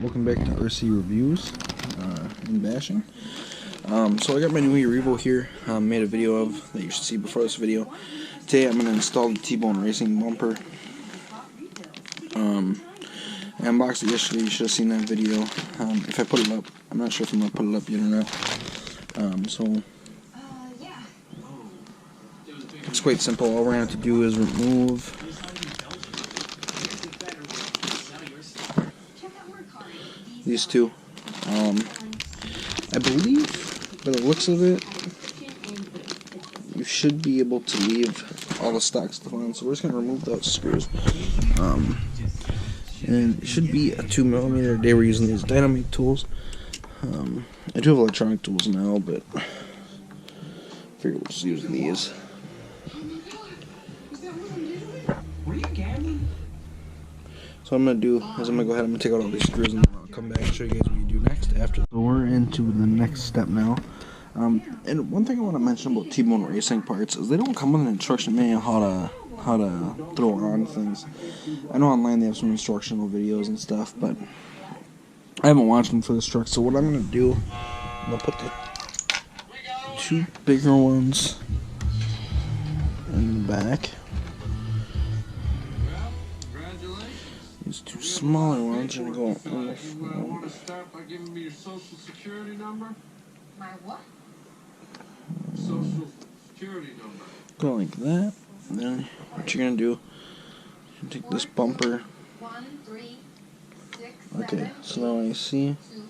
Welcome back to RC Reviews and Bashing. So I got my new E-Revo here, made a video of, that you should see before this video. Today I'm going to install the T-Bone Racing bumper. I unboxed it yesterday, you should have seen that video. If I put it up, I'm not sure if I'm going to put it up yet or not. So it's quite simple. All we're going to have to do is remove these two. I believe, by the looks of it, you should be able to leave all the stock stuff on. So we're just going to remove those screws. And it should be a 2mm. Today we're using these dynamite tools. I do have electronic tools now, but I figured we'll just use these. So what I'm going to do is I'm going to go ahead and take out all these screws and then I'll come back and show you guys what you do next after. So we're into the next step now. And one thing I want to mention about T-Bone Racing parts is they don't come with an instruction manual how to throw on things. I know online they have some instructional videos and stuff, but I haven't watched them for this truck. So what I'm going to do, I'm going to put the two bigger ones in the back. These two smaller ones are going to go in the front. Want to start by giving me your social security number? My what? Social security number. Go like that. And then what you're going to do, you take this bumper. 1, 3, 6, Okay, so now I see 2,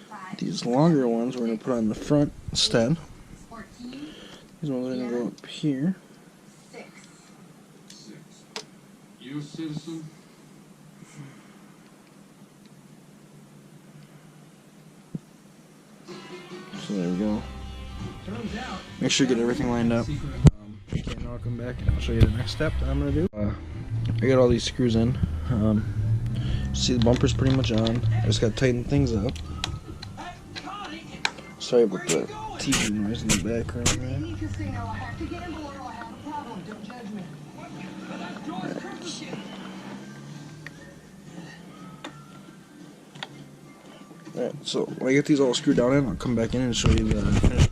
5, these longer ones we're going to put on the front instead. 14, These ones are going to go up here. 6. You a citizen? So there we go. Make sure you get everything lined up. Okay, now I'll come back and I'll show you the next step that I'm going to do. I got all these screws in. See, the bumper's pretty much on. I just got to tighten things up. Sorry about the TV noise in the background there. Alright, so when I get these all screwed down in, I'll come back in and show you the finished